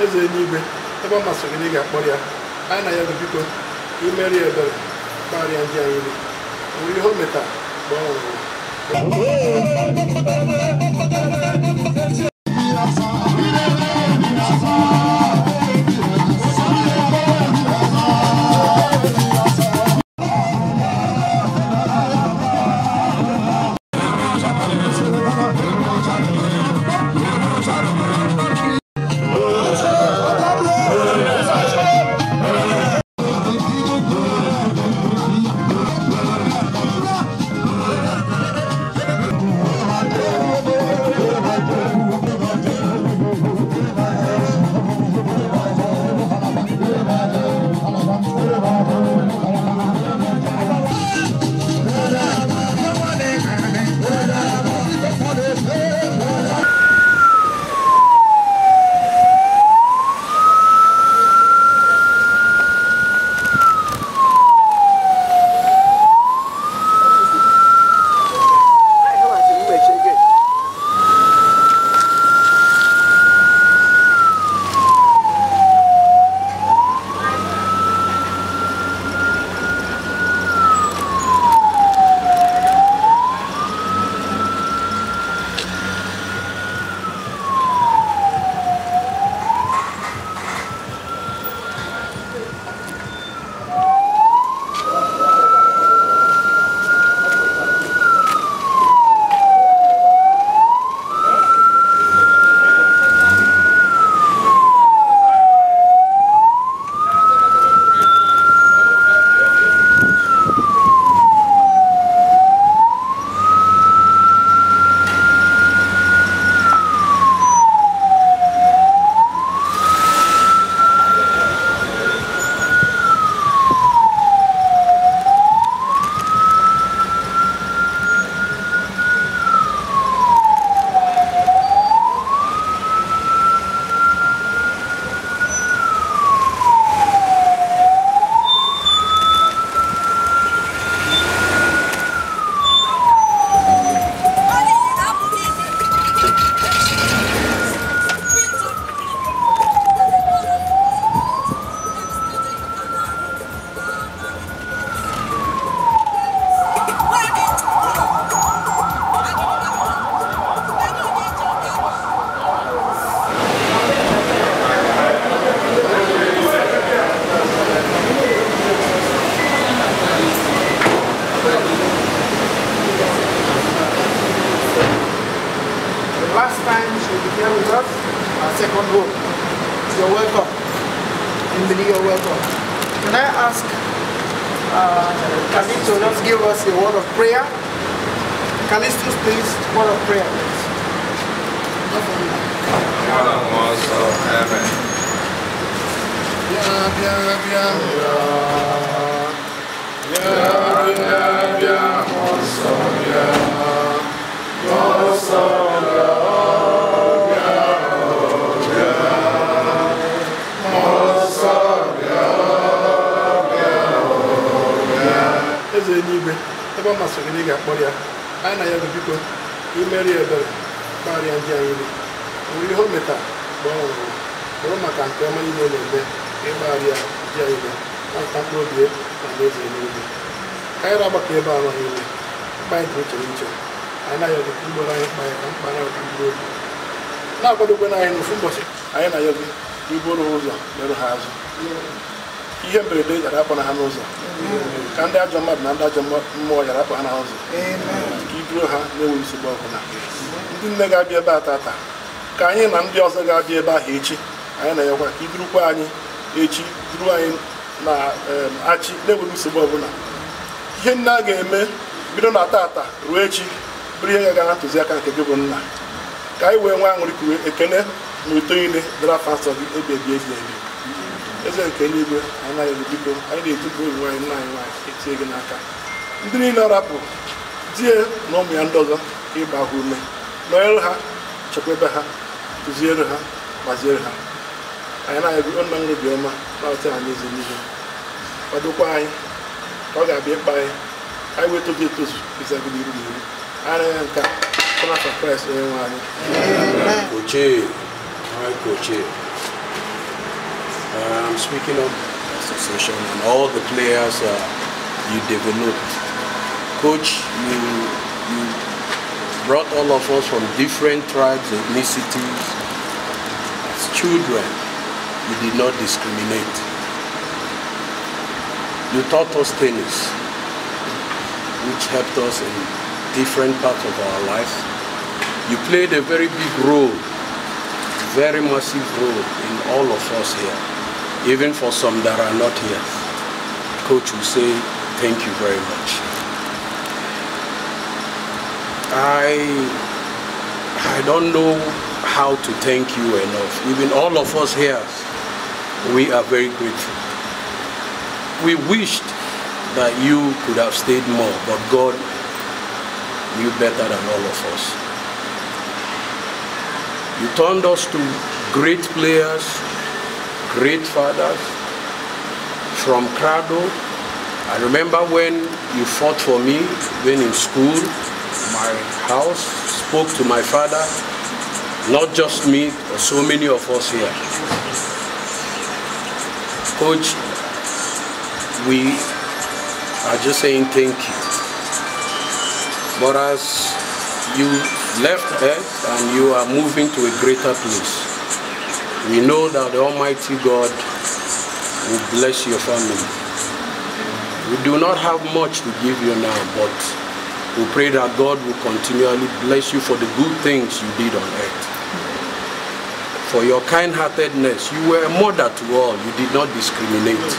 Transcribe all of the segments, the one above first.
eze eluigwe ebe ọ masịrị gị ga-akpọrọ ya anyị na ya bụ biko imeri ebere gbarịa ndị anyị niile nwere ihe o metara mgbe ọ nwụrụ. eze eluigwe ebe ọ masịrị gị ga-akpọrọ ya anyị na ya bụ biko imeri ebere gbarịa ndị anyị niile nwere ihe o metara mgbe ọ nwụrụ bụrụ maka nke ọma niile na-eme ịgbarịa ndị anyị niile na mkpụrụ obi na n'eze eluigwe anyị na-agbakọ ebe ahụ niile mkpa anyị dị iche iche anyị na ya bụ igboro anyị mkpa ya ka mkpa na mkpụrụ obi na-akwadokwe na anyị n'ofu ụbọchị anyị na ya bụ iburu ụzọ merụ ha azụ ihe mberede jara akpọ na ha n'ụzọ ka ndị ajọ mmadụ na ndị ajọ mmụọ jara akpọ ha n'ụzọ ka iduro ha na-enweghị nsogbu ọbụla ndị nne ga-abịa ebe a tata ka anyị na ndị ọzọ ga-abịa ebe ahụ echi anyị na ya kwa ka idurukwa anyị echi duru anyị na achị na-enweghị nsogbu ọbụla ihe nne a ga-eme bido na tata ruo echi bụrụ ihe ga-aga na ntụziaka nke gị bụ nna ka anyị wee nwee aṅụrị kwuwe ekene na uto niile dịra afọ nsọ gị ebi ebi ebi ebi eze nke eluigwe anyị na-eji biko anyị na-etubu oyi anyị nna anyị nwaanyị etinye gị n'aka ndị niile ọ rapụ die na ụmụ ya ndị ọzọ ka ịgba ha ume nọnyere ha chekwebe ha kụziere ha gbaziere ha anyị na-ebi nna nri obi ọma na-ọta anyị eze n'ihe kwadokwa anyị ka ọ ga-abịa ịkpa anyị anyị wee tozu etozu ịzago n'iru n'iru anyị na nke n'afọ Kraịst onye nwe anyị. Kochee, kochee. I'm speaking of the association and all the players you developed. Coach, you brought all of us from different tribes, ethnicities. As children, you did not discriminate. You taught us tennis, which helped us in different parts of our life. You played a very big role, very massive role in all of us here, even for some that are not here. Coach will say, thank you very much. I don't know how to thank you enough. Even all of us here, we are very grateful. We wished that you could have stayed more, but God knew better than all of us. You turned us to great players, great fathers, from cradle. I remember when you fought for me, when in school, my house, spoke to my father, not just me, but so many of us here. Coach, we are just saying thank you. But as you left Earth and you are moving to a greater place, we know that the Almighty God will bless your family. We do not have much to give you now, but we pray that God will continually bless you for the good things you did on earth. For your kind-heartedness, you were a mother to all. You did not discriminate.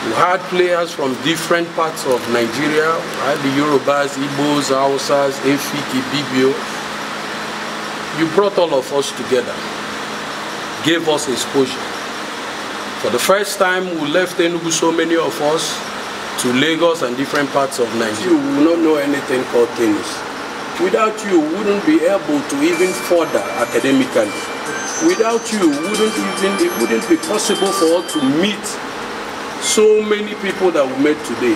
You had players from different parts of Nigeria, right? The Yorubas, Igbos, Hausas, Efik, Ibibio. You brought all of us together, gave us exposure. For the first time, we left Enugu, so many of us, to Lagos and different parts of Nigeria. We will not know anything called tennis. Without you, we wouldn't be able to even further academically. Without you, it wouldn't be possible for us to meet so many people that we met today.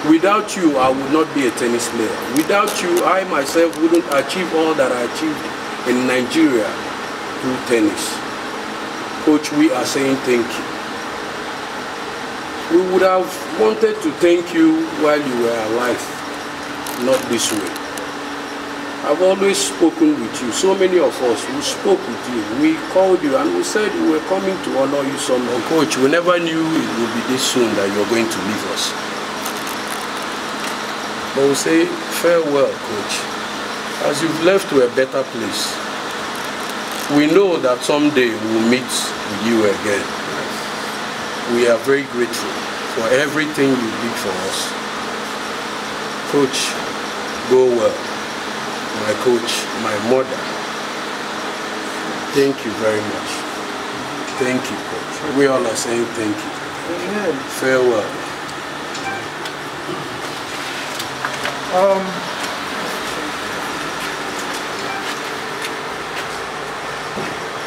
Without you, I would not be a tennis player. Without you, I myself wouldn't achieve all that I achieved in Nigeria through tennis. Coach, we are saying thank you. We would have wanted to thank you while you were alive, not this way. I've always spoken with you. So many of us who spoke with you, we called you and we said we were coming to honor you somehow. Coach, we never knew it would be this soon that you're going to leave us. But we say farewell, Coach. As you've left to a better place, we know that someday we'll meet with you again. We are very grateful for everything you did for us. Coach, go well. My coach, my mother, thank you very much. Thank you, Coach. We all are saying thank you. Amen. Farewell.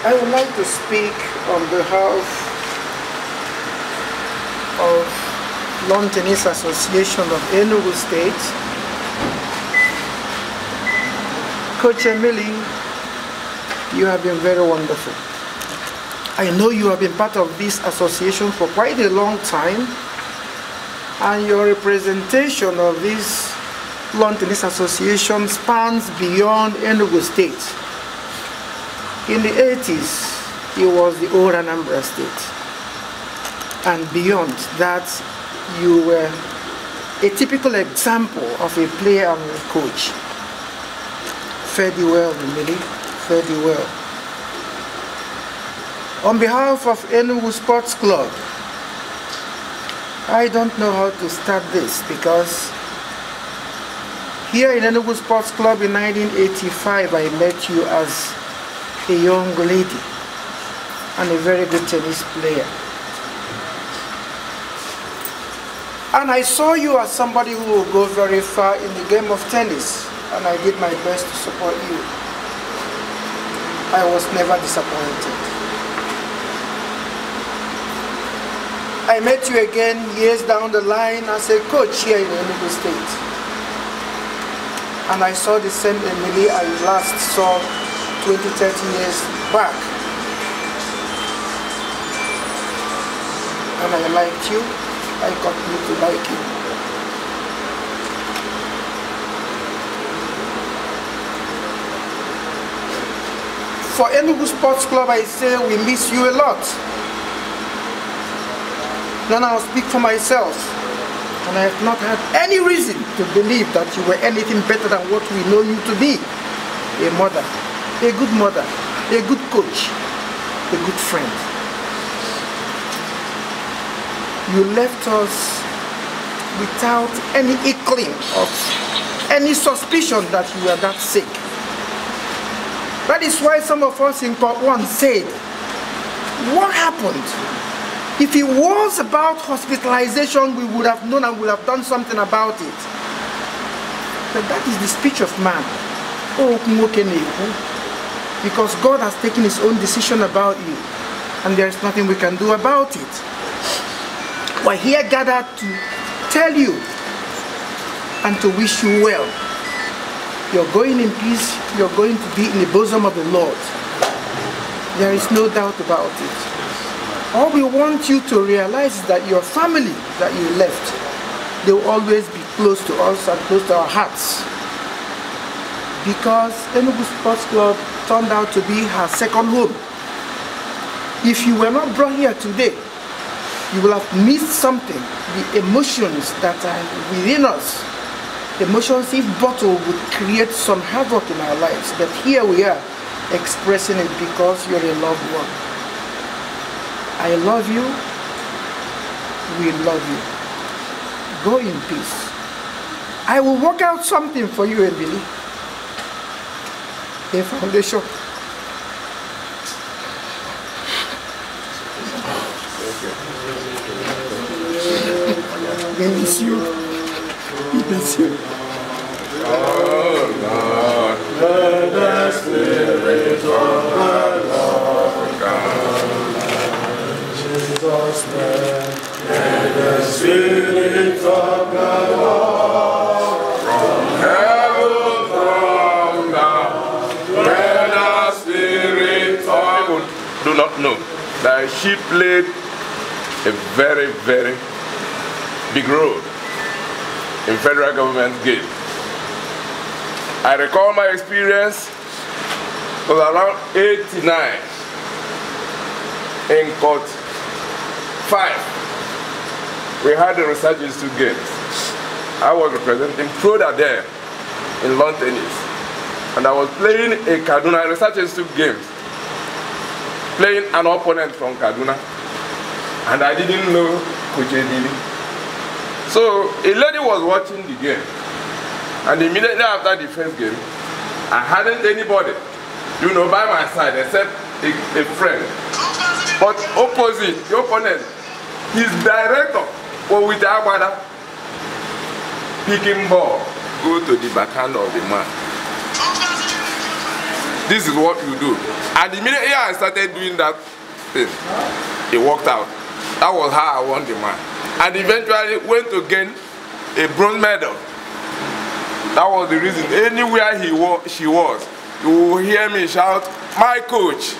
I would like to speak on behalf of Lawn Tennis Association of Enugu State. Coach Emily, you have been very wonderful. I know you have been part of this association for quite a long time, and your representation of this Lawn Tennis Association spans beyond Enugu State. In the 80s, it was the old Anambra State. And beyond that, you were a typical example of a player and a coach. Fared you well, Emily. Fared you well. On behalf of Enugu Sports Club, I don't know how to start this because here in Enugu Sports Club in 1985, I met you as a young lady and a very good tennis player. And I saw you as somebody who will go very far in the game of tennis, and I did my best to support you. I was never disappointed. I met you again years down the line as a coach here in Enugu State. And I saw the same Emily I last saw 20, 30 years back. and I liked you, I continue to like you. For Enugu Sports Club, I say we miss you a lot. Then I'll speak for myself. And I have not had any reason to believe that you were anything better than what we know you to be. A mother, a good coach, a good friend. You left us without any inkling of any suspicion that you were that sick. That is why some of us in part 1 said, what happened? If it was about hospitalization, we would have known and would have done something about it. But that is the speech of man. Because God has taken his own decision about you, and there is nothing we can do about it. We're here gathered to tell you and to wish you well. You're going in peace, you're going to be in the bosom of the Lord. There is no doubt about it. All we want you to realize is that your family that you left, they will always be close to us and close to our hearts. Because Enugu Sports Club turned out to be her second home. If you were not brought here today, you will have missed something. The emotions that are within us, emotions if bottled would create some havoc in our lives. But here we are expressing it because you're a loved one. I love you. We love you. Go in peace. I will work out something for you, Emily. A foundation. We miss you. We miss you. Oh Lord, let the Spirit of the Lord come. Jesus' name, let the Spirit of the Lord from heaven come down. Let the Spirit of people do not know that she played a very, very big role in federal government game. I recall my experience was around 89 in court 5. We had the Research Institute games. I was representing Proda there in lawn tennis, and I was playing a Kaduna Research Institute games, playing an opponent from Kaduna, and I didn't know Coach Edili. So a lady was watching the game, and immediately after the first game, I hadn't anybody, by my side except a friend. But opposite, the opponent, his director was with Agbada, picking ball, go to the backhand of the man. This is what you do. And immediately I started doing that thing, it worked out. That was how I won the man. And eventually went to gain a bronze medal. That was the reason. Anywhere she was, you will hear me shout, "My coach."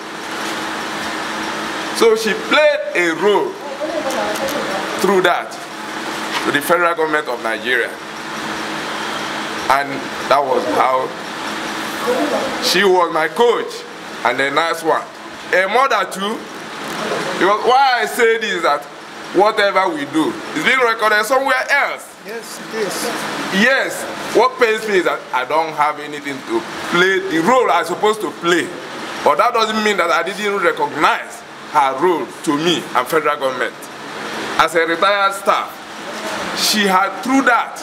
So she played a role through that to the federal government of Nigeria. And that was how she was my coach. And the nice one. A mother too. Because why I say this is that whatever we do is being recorded somewhere else. Yes, it is. Yes, what pains me is that I don't have anything to play the role I'm supposed to play. But that doesn't mean that I didn't recognize her role to me and federal government. As a retired staff, she had through that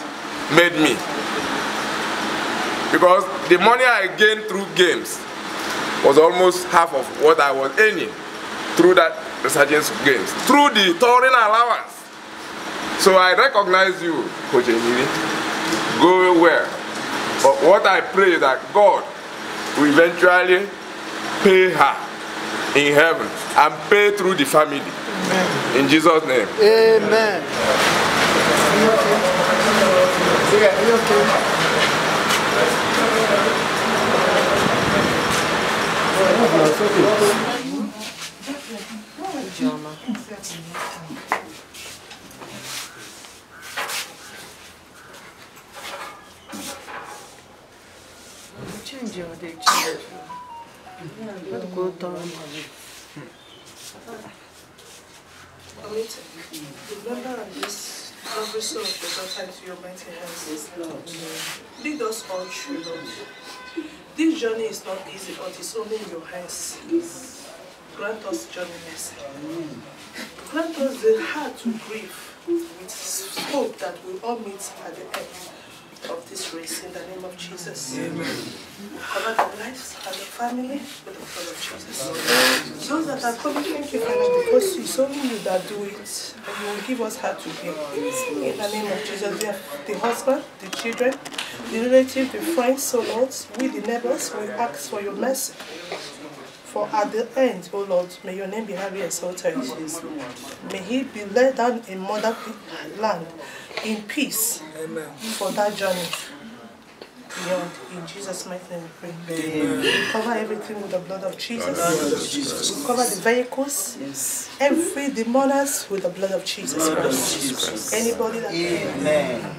made me. Because the money I gained through games was almost half of what I was earning through that resurgence games, through the touring allowance. So I recognize you, Coach Emili. Go well. But what I pray is that God will eventually pay her in heaven and pay through the family. Amen. In Jesus' name. Amen. Are you okay? Remember this every soul of your daughter into your mighty hands. Lead us all through, Lord. This journey is not easy, but it's only in your hands. Grant us journey mercy. Grant us the heart to grieve with hope that we'll all meet at the end of this race in the name of Jesus. Amen. Cover their lives and their family with the blood of Jesus. Those that are coming, thank you, Father, because it's only you that do it, and you will give us heart to give. In the name of Jesus, we have the husband, the children, the relatives, the friends, so Lord, we the neighbors, we ask for your mercy. For at the end, O Lord, may your name be highly exalted. May he be led down in motherland in peace. Amen. For that journey beyond. In Jesus' mighty name we pray. Amen. We cover everything with the blood of Jesus. We cover the vehicles, every demoners with the blood of Jesus Christ. Anybody that Amen.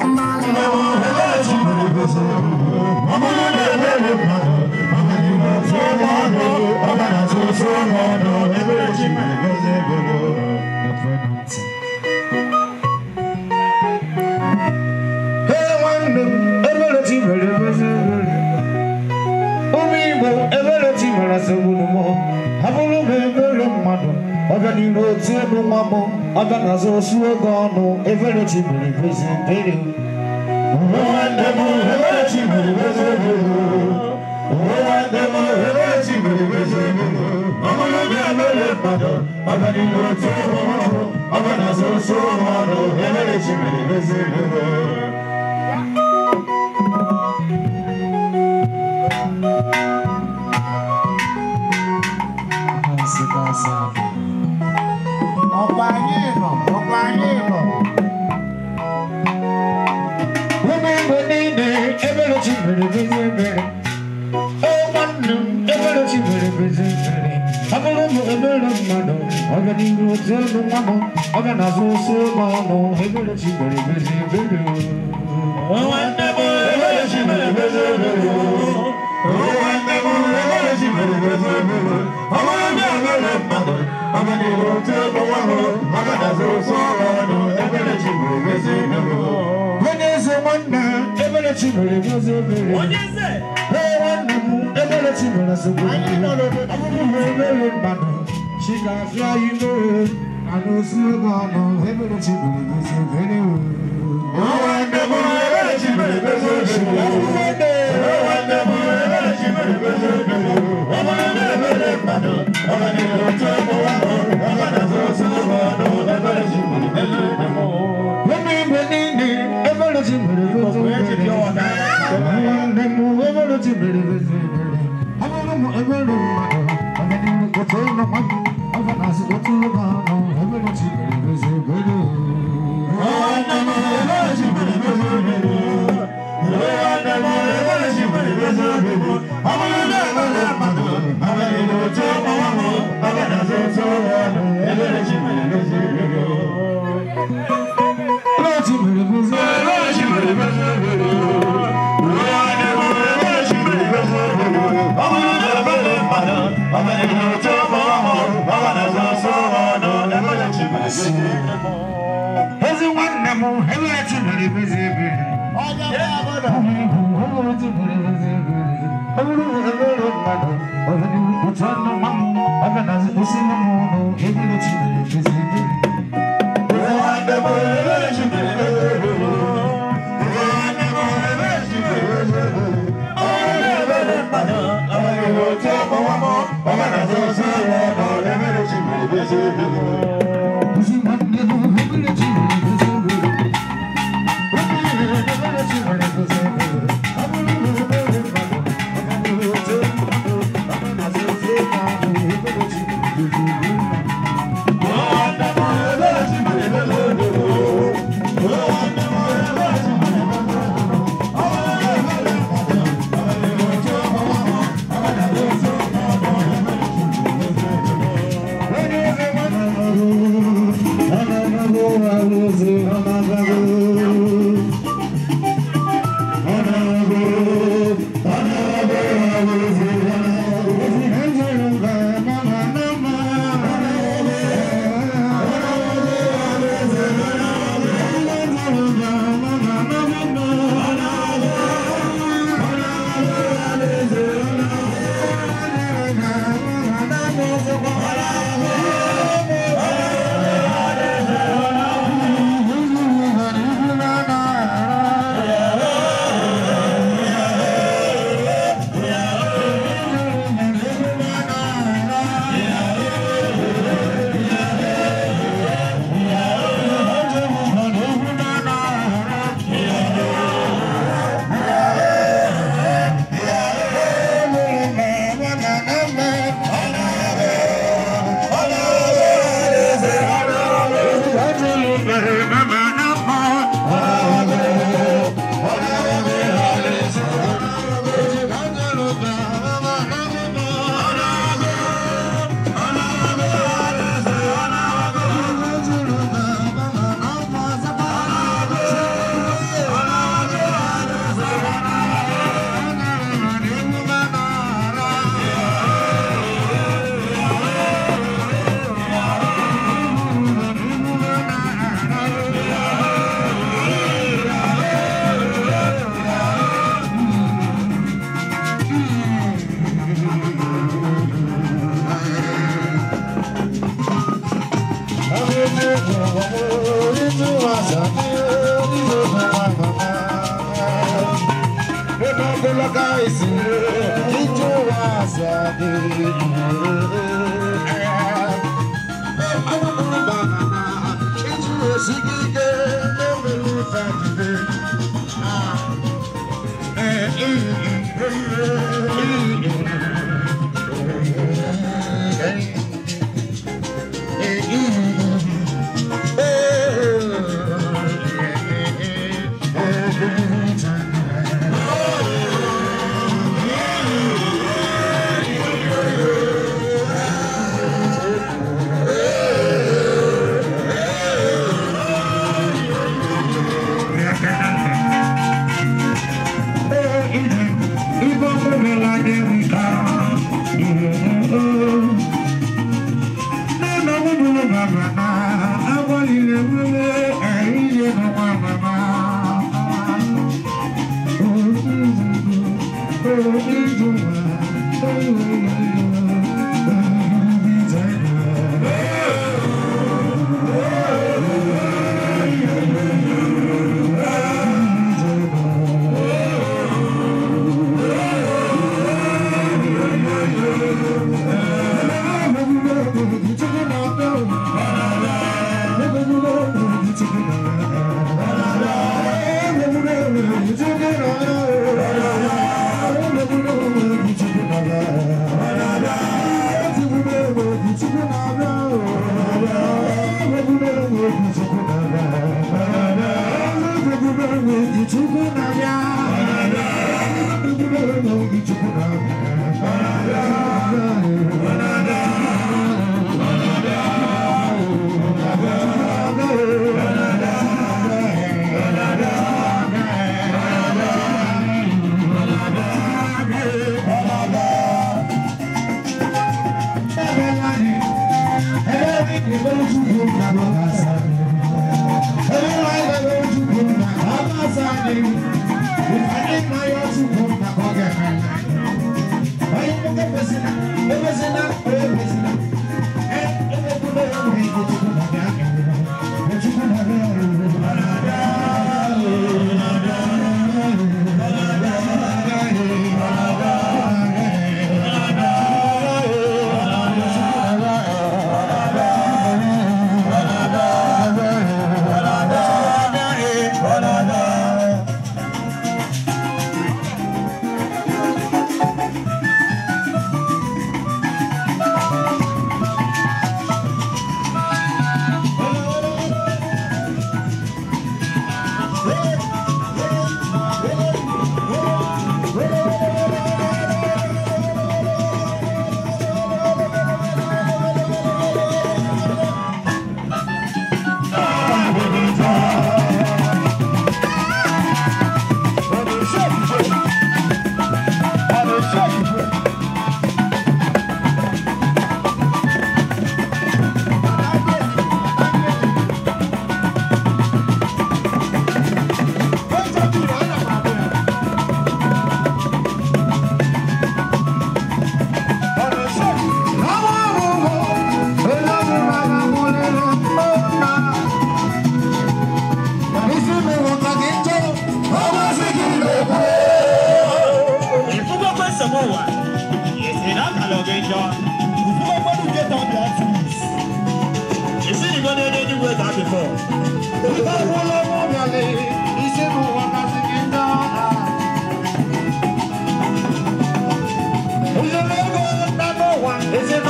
Uno chimere bezebere Umibo ebere chimere sebulumo Habulume ebere mmadu Ogani rote numamo Ogana zosu ogano ebere chimere bezebere Uwandemu ebere chimere bezebere Uwandemu ebere chimere bezebere Habulume ebere mmadu Ogani rote numamo Ogana zosu ogano ebere chimere bezebere Opanino Remember Nene, every chimney visible Oh, Manu, every chimney visible I'm a little mother, I'm going to tell the mama I'm going to so mano, every chimney visible Oh, I never, every chimney visible Oh, I never, every chimney visible I'm gonna tell the woman, I'm gonna so every chimney visible. When is the one now, every chimney visible? What is it? Every chimney visible. I know the very man. She got flying bird. I know Silvano, every chimney visible. Oh, I never every chimney visible. Oh, I never every chimney visible. Oh, I never man. I'm gonna tell the woman. Thank you. Listen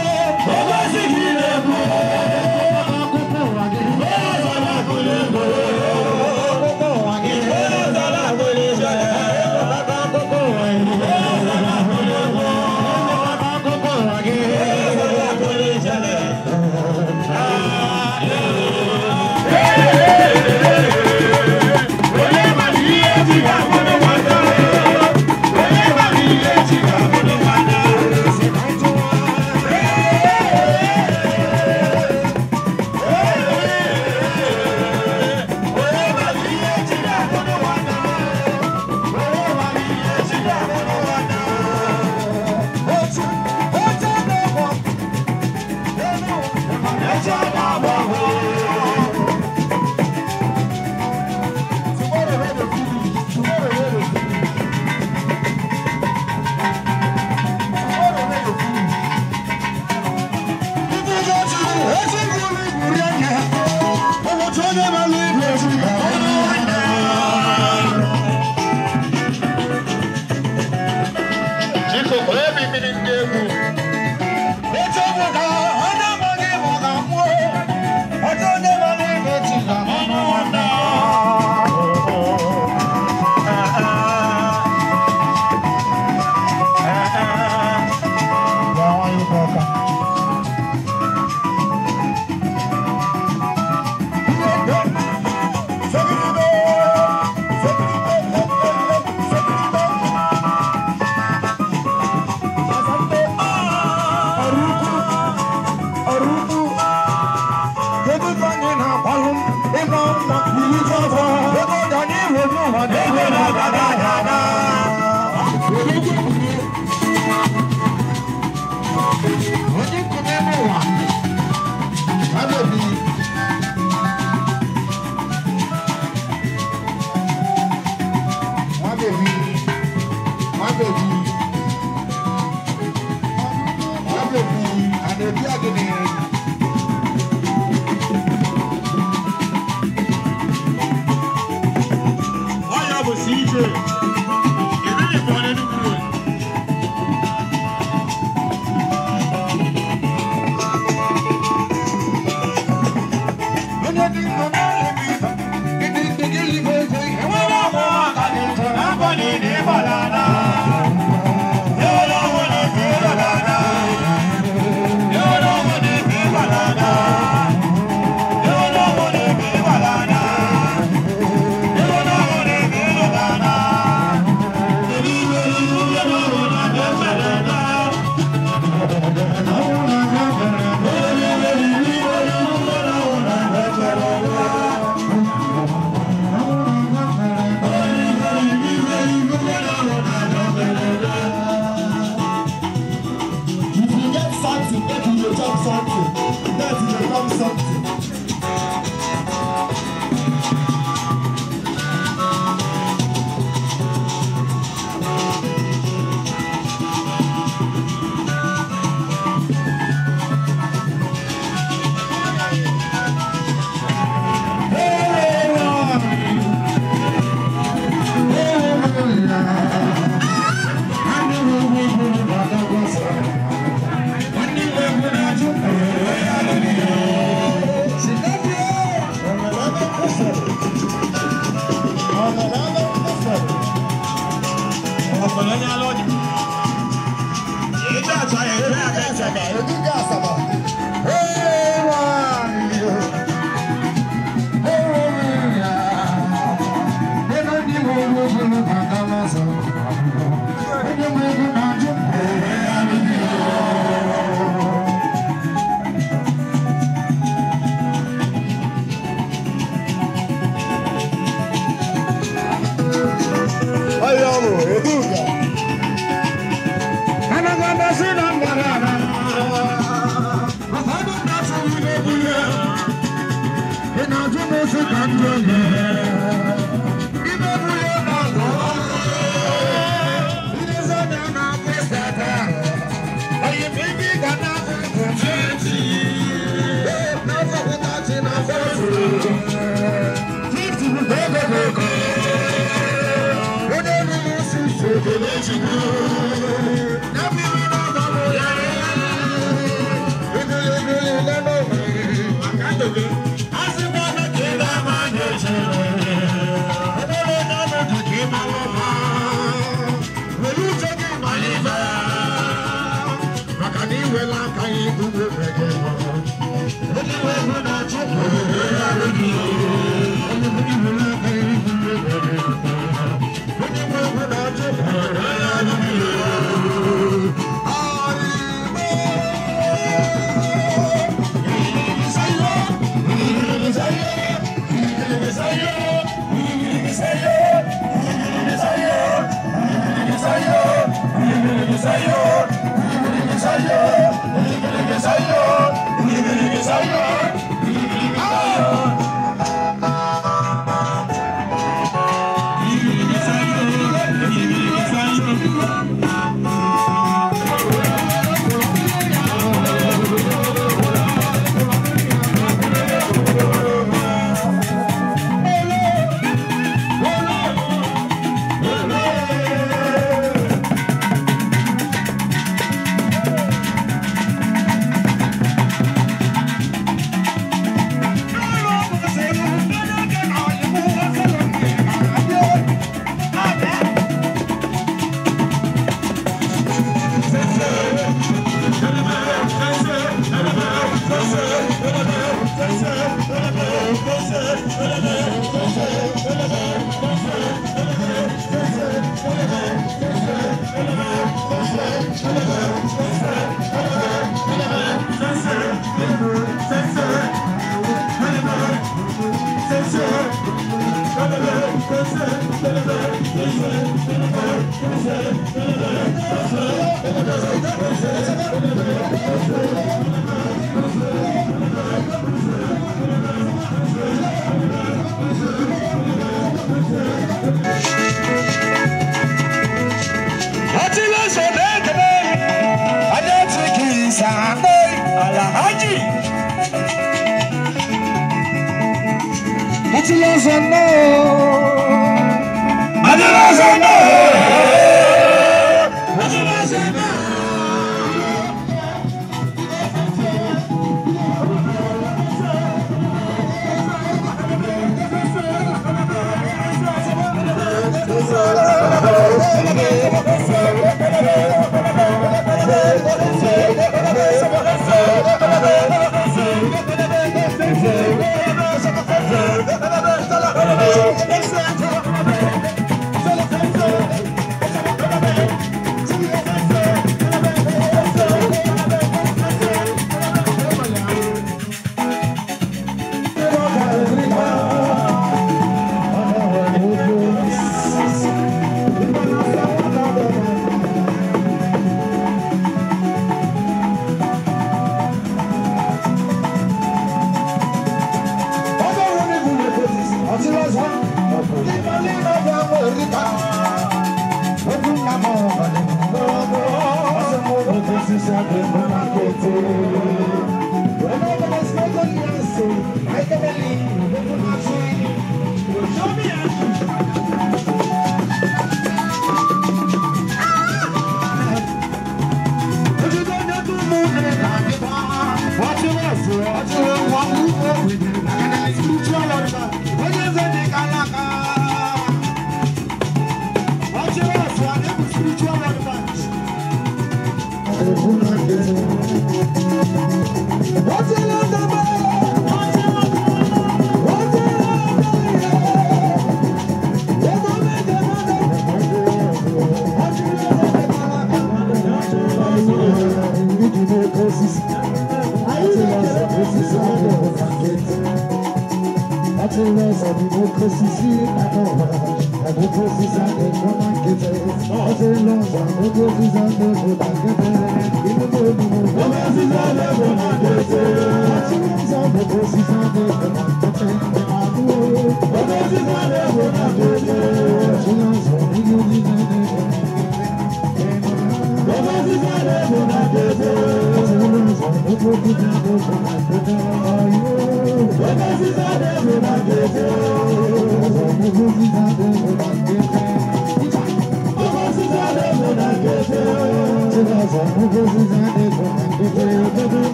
to what I'm saying.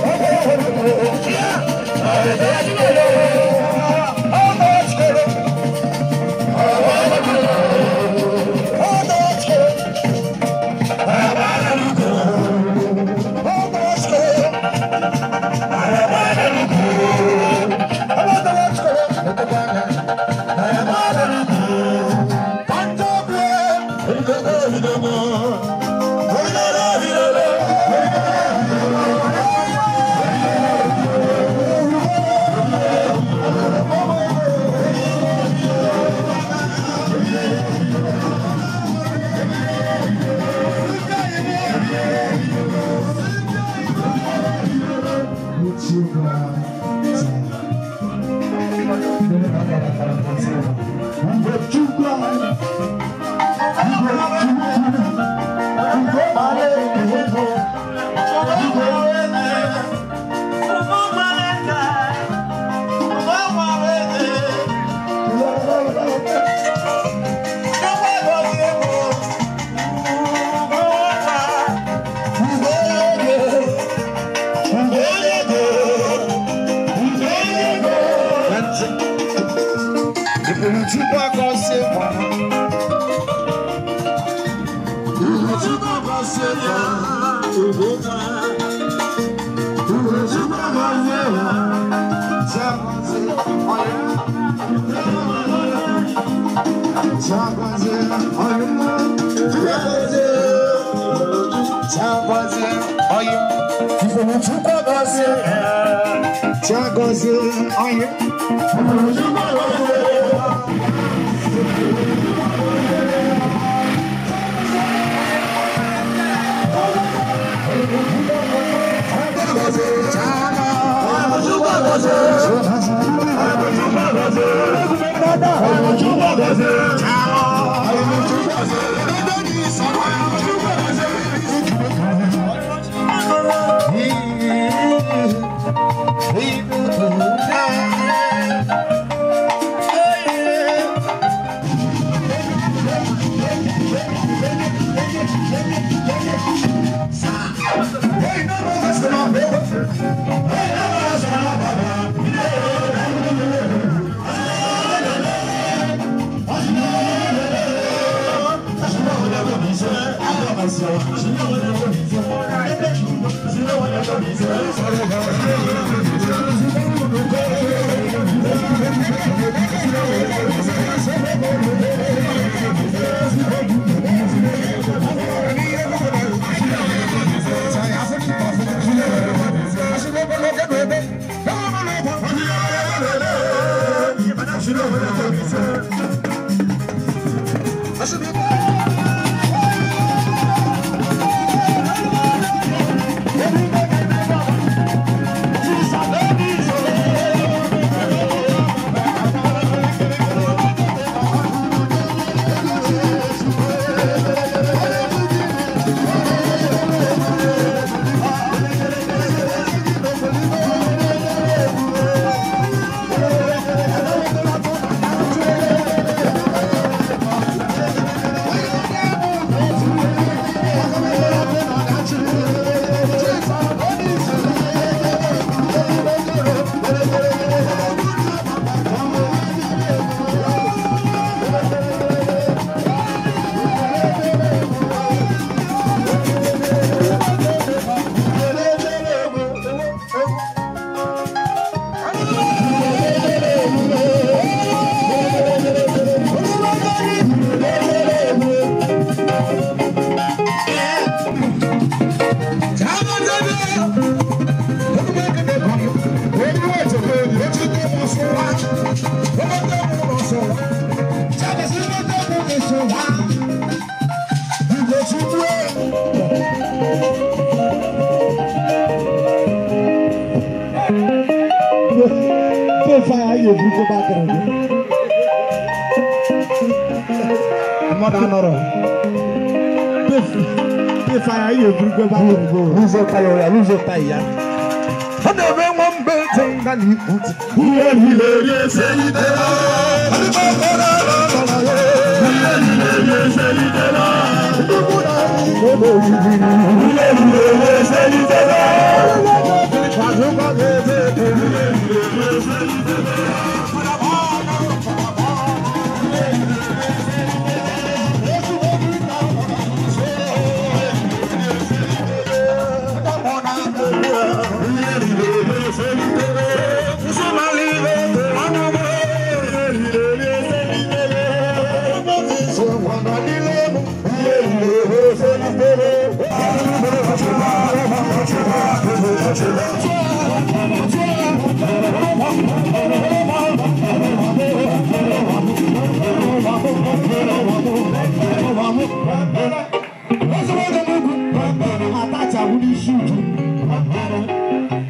Oh,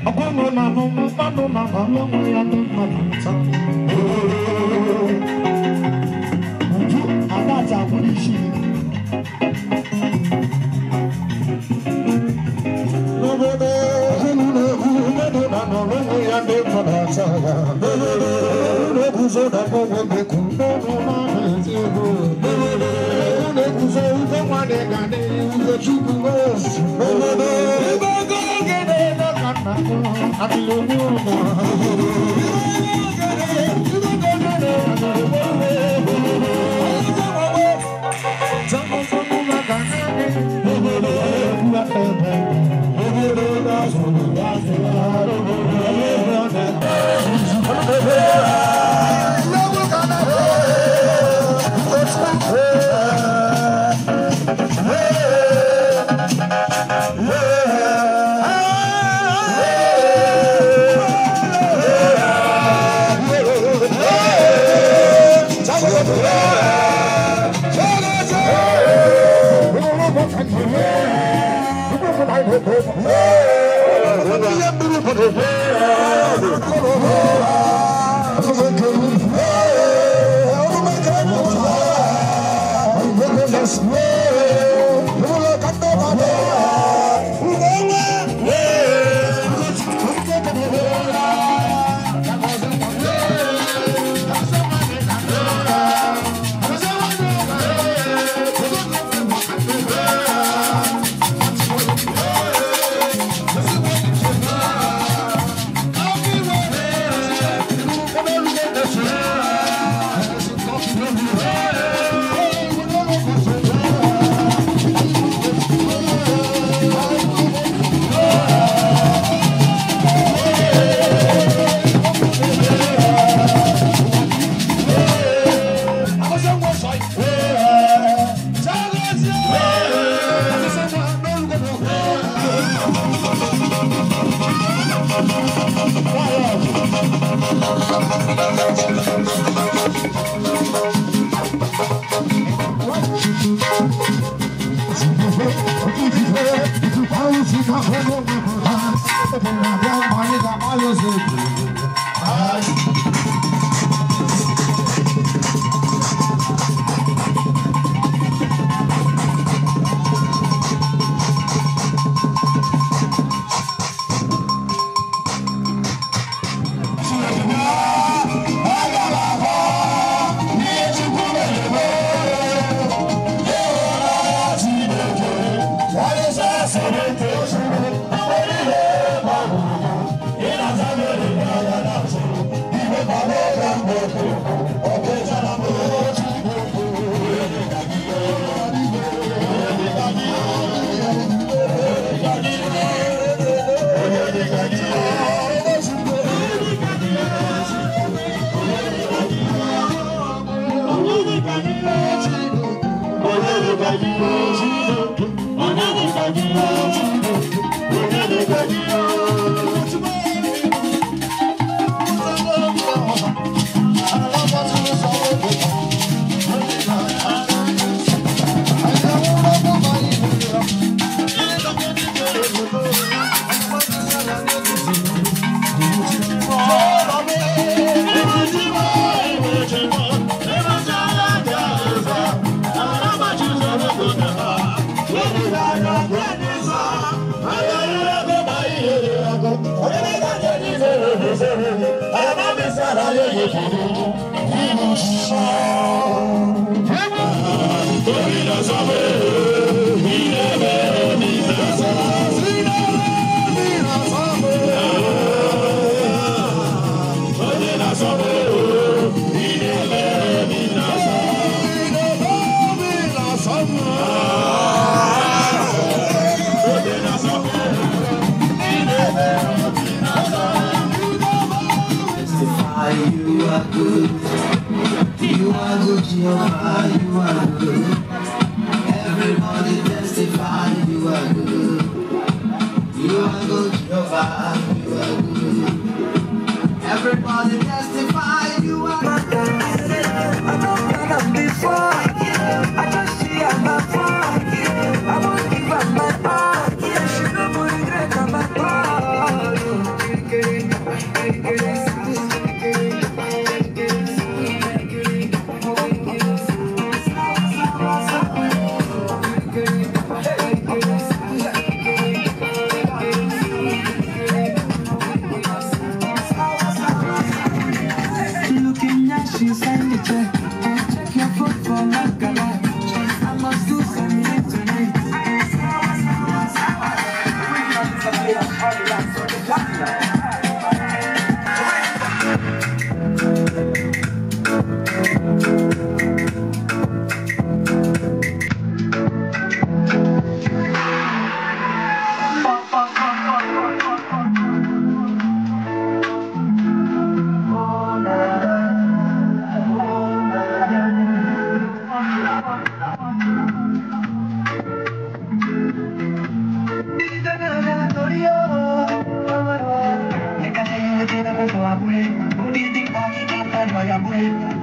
I'm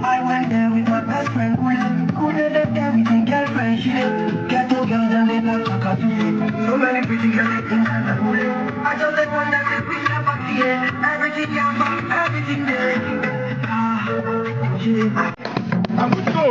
I went there with my best friend, couldn't let everything girlfriend, she get two girls and they not talk to me. So many pretty girls, they think I'm a bully. I just let one that they wish I'm back here. Everything young, everything there. I'm good to go.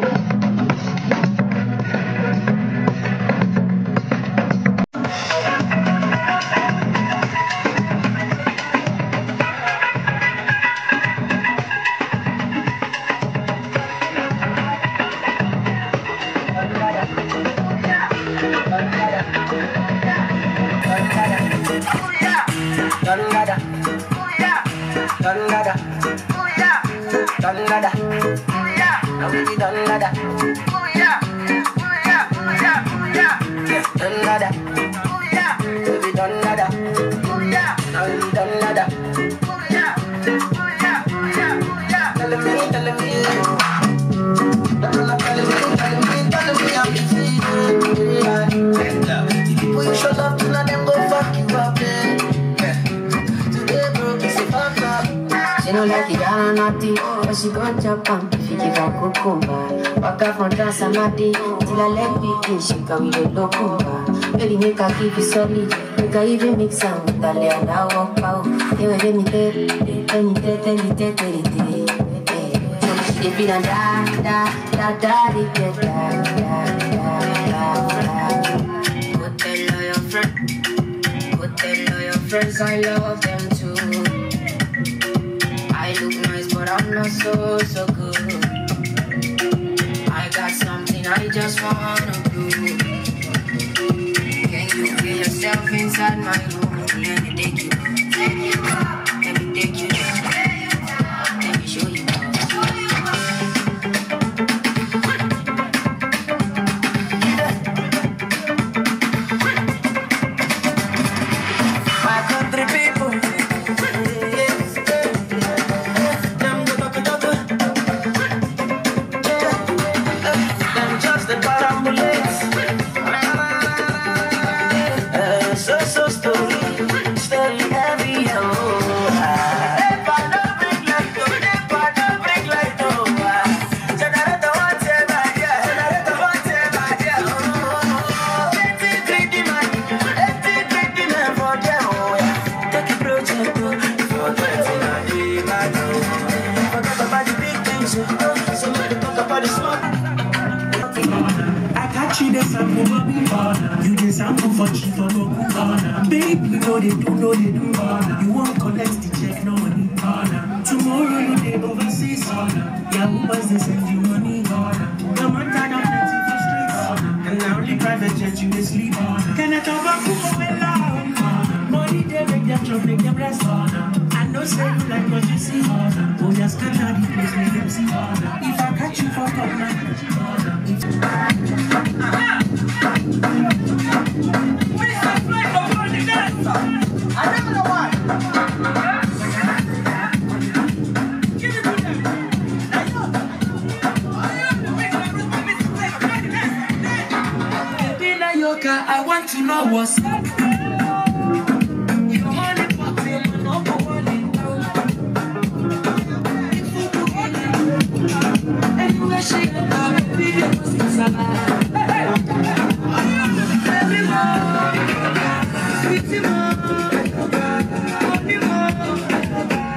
She don't like it, I don't know, but she gon' chop on if you give her cucumber. Walk out from Transamadi till I let begin, she can with the locumba. Baby, make her give you solid, make her even mix am with the lay and I walk out. Hey, let me tell you. She feel da da da da da da. Go tell all your friends, go tell all your friends I love them too. I look nice, but I'm not so good. I got something I just wanna do. Can you feel yourself inside my room? Let me take you, let me take you, let me show you. My country people. You just sample for cheap for no baby, no they do. You won't collect the check, no money. Tomorrow no they overseas. Yeah, Ubers they send you money. No man tired of plenty for streets. And now only private jet you they sleep. Can I talk about food for money they make them chop, make them rest. I know say you like what you see. Oh just can't have the place make them see. If I catch you for corner. I want to know what's up. Your money popping, no money. Anyway, shake the car, baby, was inside. Everyone, pretty more, only more.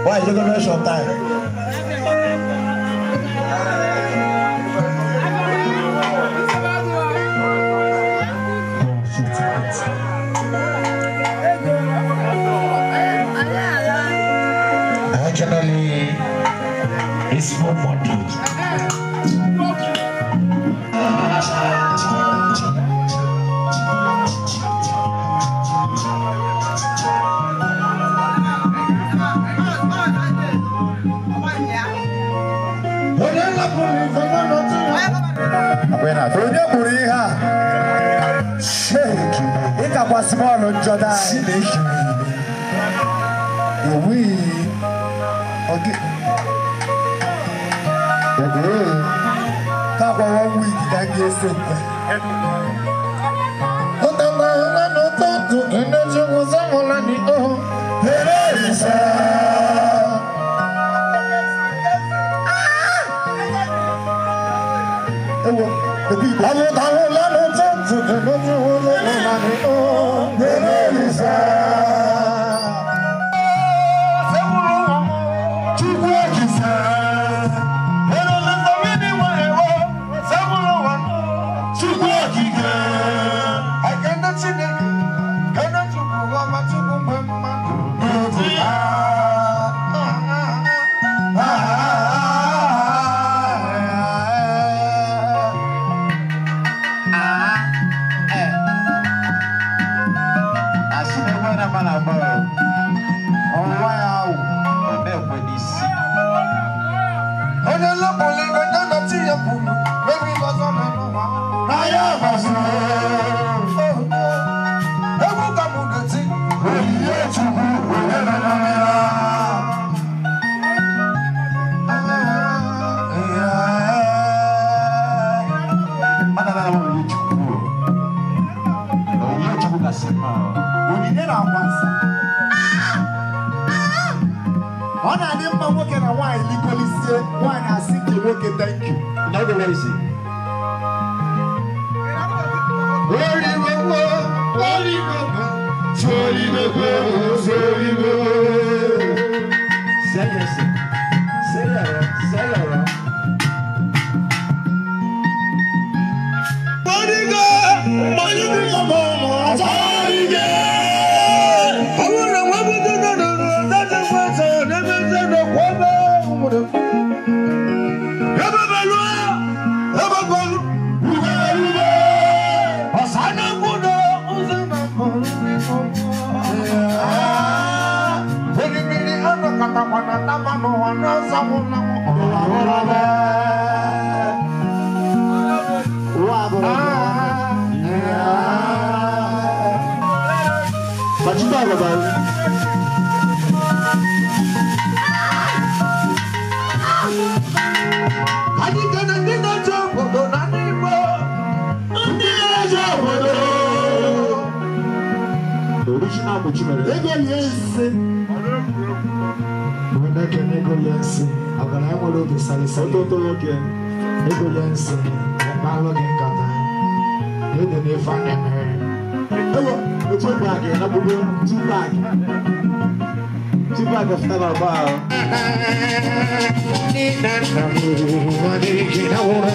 Why you gonna waste your time? Actually, it's more money. Small on Jordan. We okay. Come on, 1 week that gets it. What the hell? I know to energy was all I need. Oh, it is. The people. I know to energy was all I need. Oh. Thank you. Now the way is it? What you talking about? Wanda kene go yensi. Agana ya molo ke sali sali. Toto yoke. Ego yensi. Balo genkata. Ede ne fane me. Ewo, eto bag na bubu two bag. Two bag of tala ba. Ni na na mu wani kina wora.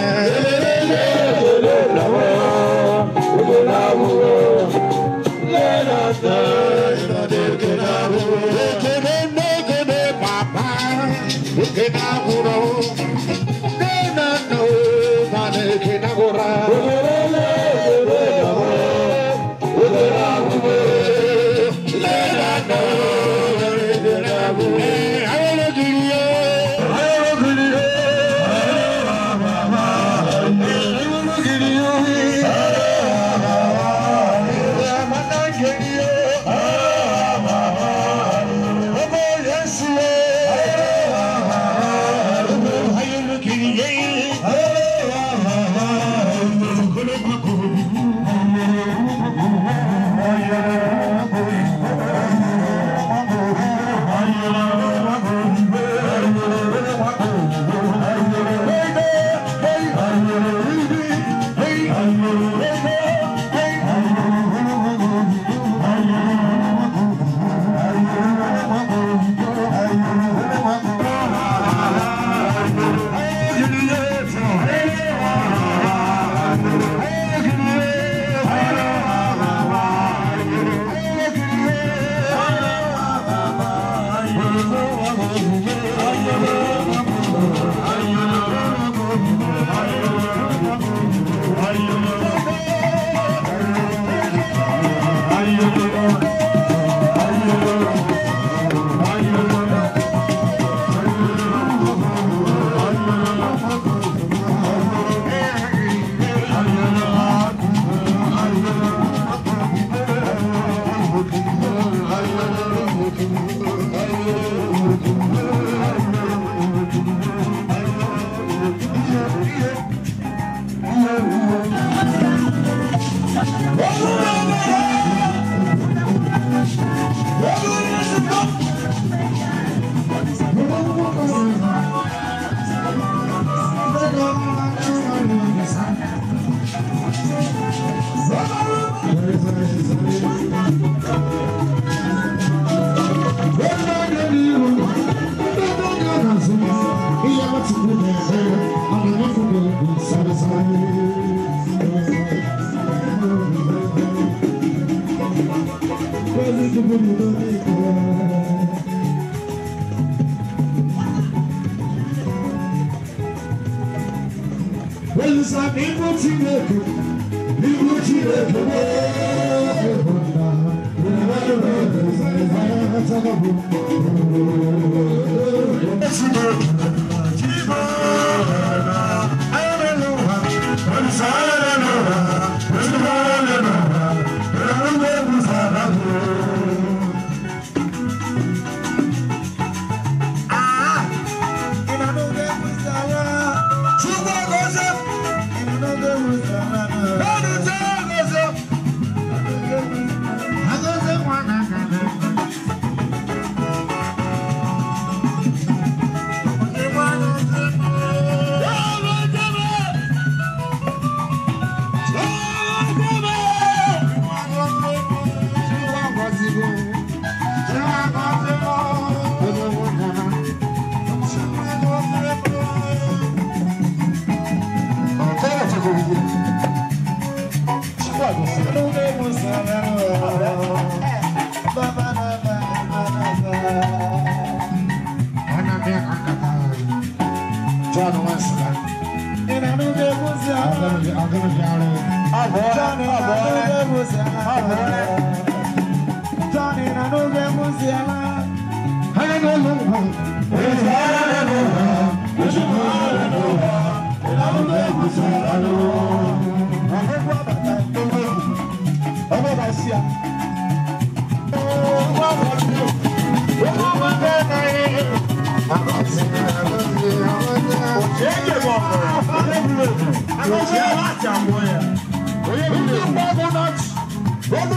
Don't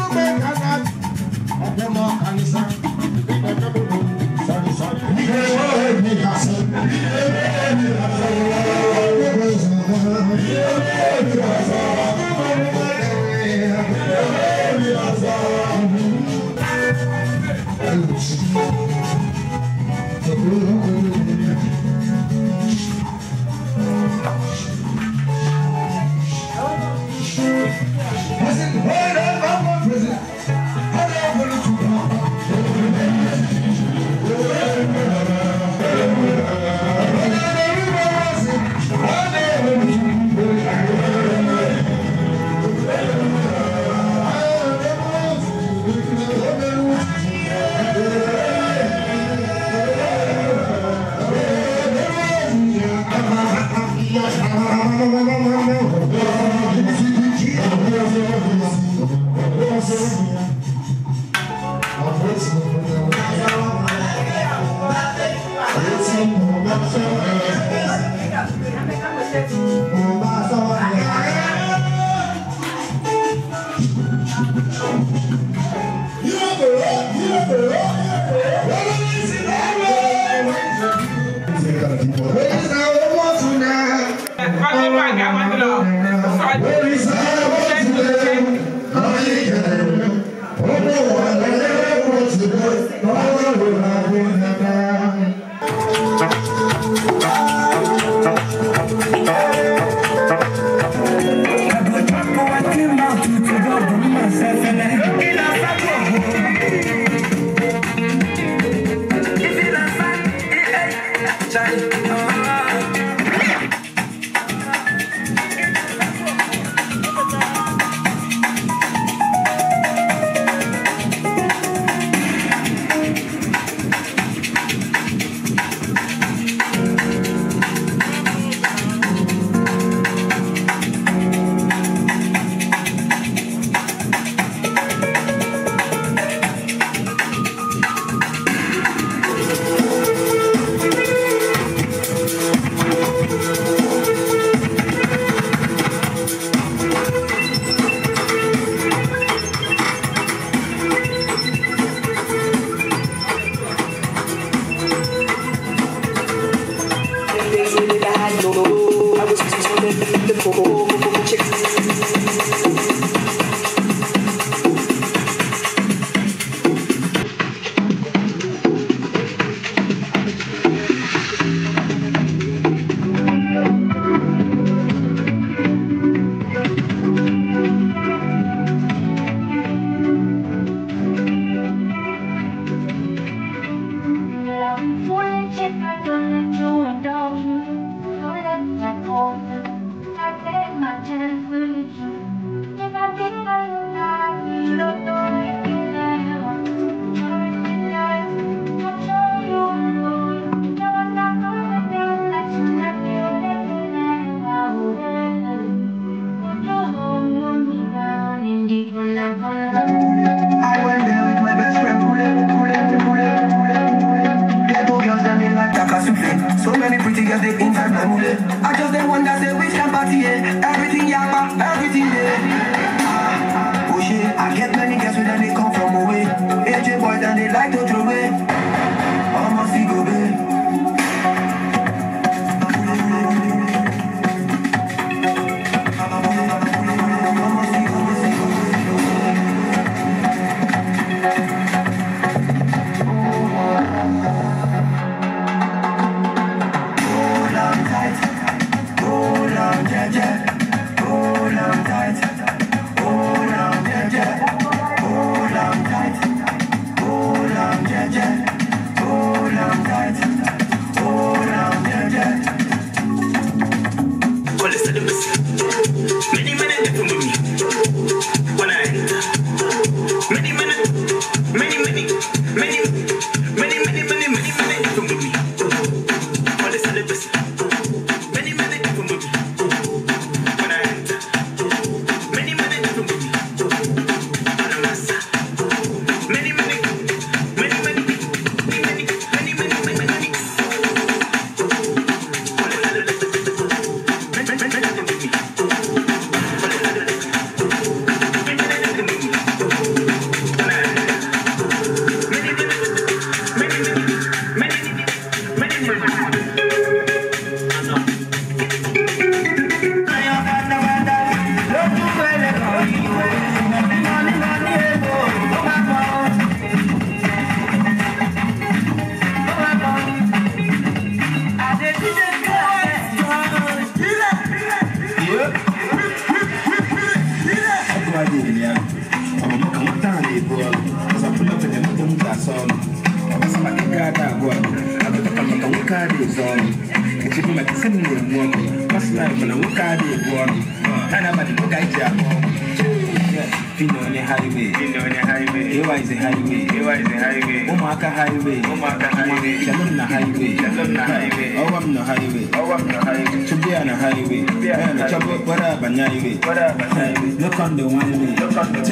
Look on the one way. Look on the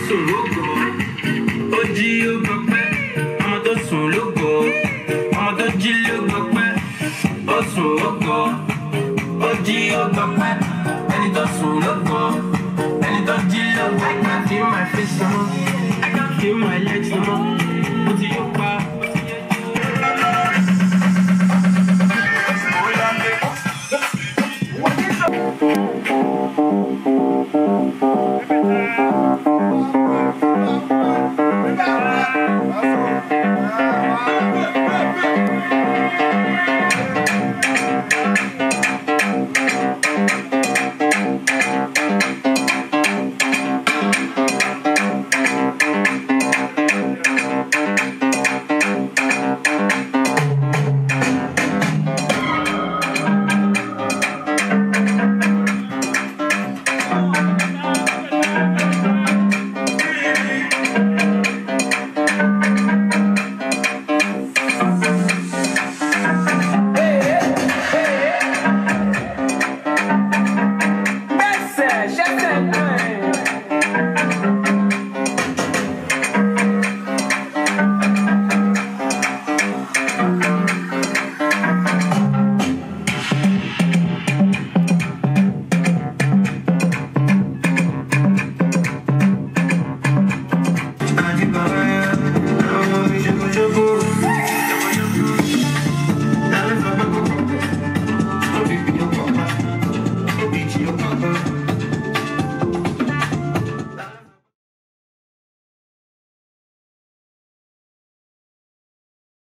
sùn ó gọ̀. Ó jí ó gbọ́ pẹ́. Ọmọ tó sùn ló gọ̀. Ọmọ tó jí ló gbọ́ pẹ́. Ó sùn ó gọ̀. Ó jí ó gbọ́ pẹ́. Ẹni tó sùn ló gọ̀. Ẹni tó jí ló gbọ́ pẹ́. I can feel my face no more. I can feel my legs no more. Mo ti yó pa.